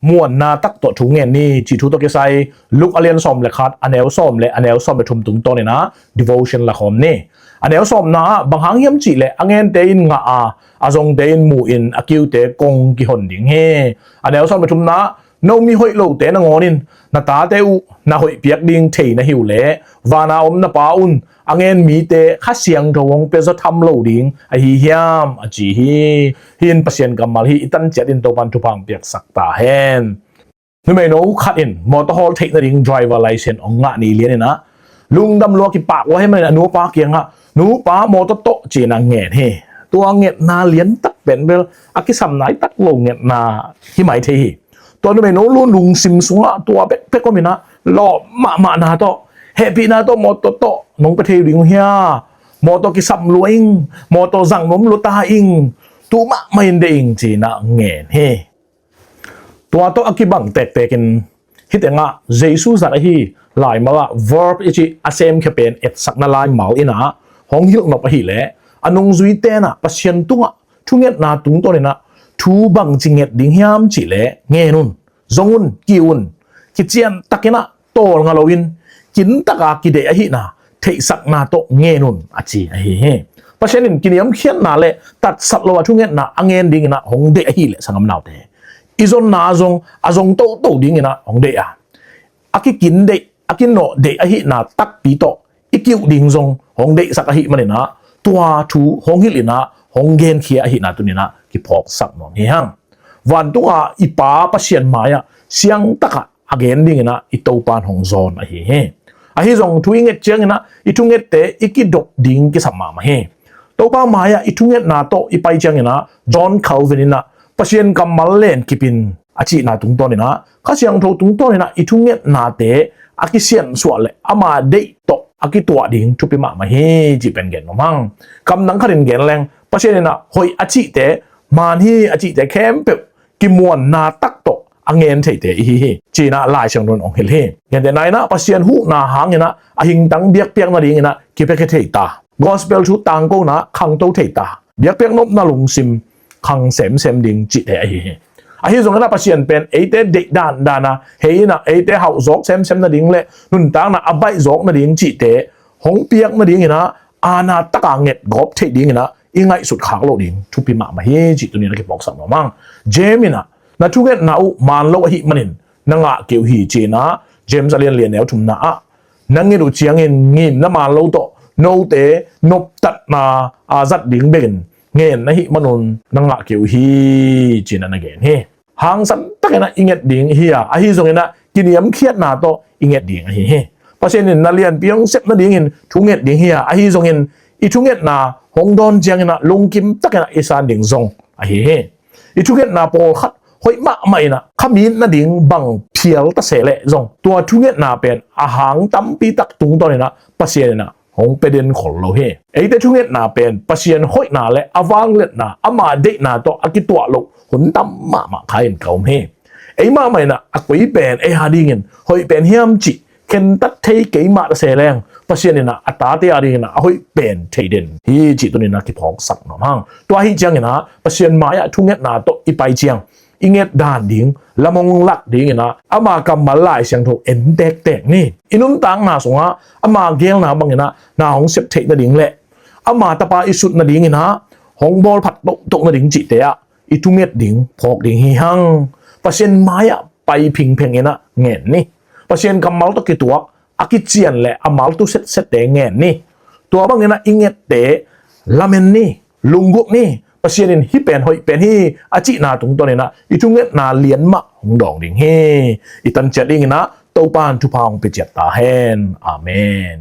มวนนาตักตัวถุงเงินนี่จีทุตัวกิไซลุกอเลียนซอมเลยครับอันเอลซอมเลยอันเอลซอมไปทุ่มตุงตัวเนี่ยนะ devotion ละคอมนี่อันเอลซอมนะบางครั้งยำจีเลยอังเงินเตอินงาอาจงเตอินมูอินอากิวเตกงกิหนดิ่งเฮอันเอลซอมไปทุ่มนะน้องมีหอยโลเตนงอนินนาตาเตอุนาหอยเปียกดิ่งเทนะหิวเล่วานาอมนาปาอุนอังเงินมีเตข้าเสียงทวงเป็นจะทำโลดิ่งไอฮิยามอจีฮินเปอร์เซ็นต์กำมัลฮิตันเจ็ดอินตัวปันทุพังเปียกสักตาเฮนนี่ไม่รู้ขัดอินมอเตอร์ฮอลเทคนิคไดรเวอร์ไลเซนส์องงะนี่เลี้ยนนะลุงดำลัวกิปากว่าให้มันอนุปาเกียงอะนูปามอเตอร์โตจีนังเงนเฮตัวเงนนาเลี้ยนตักเป็นเบลอากิสัมไหนตักลงเงนนาที่หมายเทตัวนี้ไม่รู้ลุงซิมซุงอะตัวเป็กก็มีนะล่อมานาโตเฮปีนาโตมอเตอร์โตน้องประเทศลิงเฮียมอเตอร์กิสัมลวยมอเตอร์สั่งนมลุตาอิงตัวมะไม่เด้งจีนังเงนเฮตัวโตอากิบังเตกกินฮิตเองะเจสุสักฮีลายมาละ verb อีจีอาเซมแค่เป็นเอ็ดสักนาลายเมาอินะห้องฮิลนบฮีเล่อันนงจุยเตนะปัศยันตุงะทุเงตนาตุงตัวเนี่ยนะทูบังจิงเงตดิ่งยามจีเล่เงนุนจงอุนกิอุนกิเจียนตักนะโตงาลวินกินตักอากิเดอฮีนะเทสักนาโตเงนุนอาจีอฮีเฮปัศยันกินยามเขียนนาเล่ตัดสักโลวทุเงตนะอังเงนดิ่งนะห้องเดอฮีเล่สังกำนาวเตอีจนนาอาจงโตดิ่งนะห้องเดอะอากิกินเดอากินโนเดอหินาตักปีโตอีกิวดิ่งจงห้องเดสักอหิมันนะตัวทูห้องหิลินะห้องเกนเขียอหินาตุนี่นะกิพอกสักนองเฮียงวันตัวอีป้าปัศยันมายะเสียงตักอเกนดิ่งนะอีโตปานห้องโซนอหิเฮอหิจงทุยเงเจียงนะอีทุเงเตอีกิดกดิ่งกิสัมมามาเฮโตปามายะอีทุเงนาโตอีไปเจียงนะจอห์นคาลวินนะปัศยันกำมัลเลนกิปินอาชีนาตุงโตนี่นะข้าเสียงโทตุงโตนี่นะอีทุเงนาเตอากิเซียนสวะเลยอามาเดโตอากิตัวดิ่งทุปิมาเฮจีเป็นเกนมั้งกำนังขันเกนแรงเพราะฉะนั้นนะหอยอาชิเตมันฮีอาชิเตเข้มเปกิมวนนาตักโตอังเงินเทเตอีฮีจีน่าลายเชิงนนองเฮลเฮอย่างแต่ไหนนะเพราะฉะนั้นหูนาหางเนี่ยนะอาหิงตังเบียกเปียกนาดิ่งนะกิเปกเทตากอสเปลชุดตังโกนะขังโตเทตาเบียกเปียกนบนาลุงซิมขังเสมดิ่งจีเตอีฮีอาฮิจงนะปัศยันเป็นเอเตเด็กดานนะเฮียนะเอเตเฮาจอกเซมนาดิ่งเล่นุนตังนะอบายจอกนาดิ่งจีเตหงเปียกนาดิ่งนะอาณาตะกางเง็ดกอบเทดิ่งนะอีไงสุดขางโลดิ่งทุพิมาเฮจีตัวนี้นะเก็บบอกสักหน่อยมั้งเจมินะนะทุกเง็ดนะอุมันโลหิมันินนังอะเกี่ยวหีจีนะเจมส์เรียนแล้วทุมนะนังเงดูเชียงงินนะมันโลโตโนเตนบตัดนาอาจัดดิ่งเบนเงินนะฮิมันนนังอะเกี่ยวหีจีนะนะเกนเฮหางสันตะกันนะอิงเงดิ่งเฮียอาฮิจงนะกินยำเคียดนาโตอิงเงดิ่งเฮเพราะฉะนั้นนักเรียนเพียงเสพนาดิ่งทุกเงดิ่งเฮียอาฮิจงอีทุกเงนาหงดอนเจียงนะลงกิมตะกันนะอีสานดิ่งจงอาฮิเฮอีทุกเงนาโปขัดหอยมะไม่นะขมิ้นนาดิ่งบังเพียลตะเสเลจงตัวทุกเงนาเป็นอาหารตั้มปีตักตุงตัวนี้นะเพราะฉะนั้นนะหงเป็นขอลโลเฮไอ้แต่ทุกเงนาเป็นเพราะฉะนั้นหอยนาและอวังเล็ดนาอามาเด็กนาตัวอากิตัวโลหุนตั้มมาขายเก่าเฮไอ้มาไม่นะอักวีเป็นไอ้ฮาดิ่งหอยเป็นเฮียมจิเข็นตัดเทกี่มาตะเสแรงเพราะฉะนั้นนะอัตราเตียรีนะหอยเป็นเทเดนฮีจิตัวนี้นะกิพอกสักหน่อยมั้งตัวฮีเจียงนะเพราะฉะนั้นมายะทุกเงนาตัวอีไปเจียงอิงเงดด่านดิ่งละมงลักดิ่งนะอามากำมาไล่เสียงโทเอ็นเด็กนี่อินุนตังนาสงะอามาเกลนะบางนะนาของเสพเทนาดิ่งเละอามาตะปาอิสุดนาดิ่งนะหงบอลผัดตกนาดิ่งจิเตะอีทุเงดดิ่งพอกดิ่งฮีฮังเพราะฉะนั้นมายะไปพิงเพงนะเงี้ยนี่เพราะฉะนั้นกำมาตะกิตัวอากิเจียนและอามาตุเซตเตเงี้ยนี่ตัวบางนะอิงเงดเตลาเมนนี่ลุงกุกนี่เพราะฉะนั้นฮิเป็นหอยเป็นฮีอาจินาตรงตัวนี้นะอีทุเงนาเลียนมะหงดองดิ่งเฮอีตันเจ็ดดิ่งนะโตปานทุพางไปเจ็ดตาเฮนอาเมน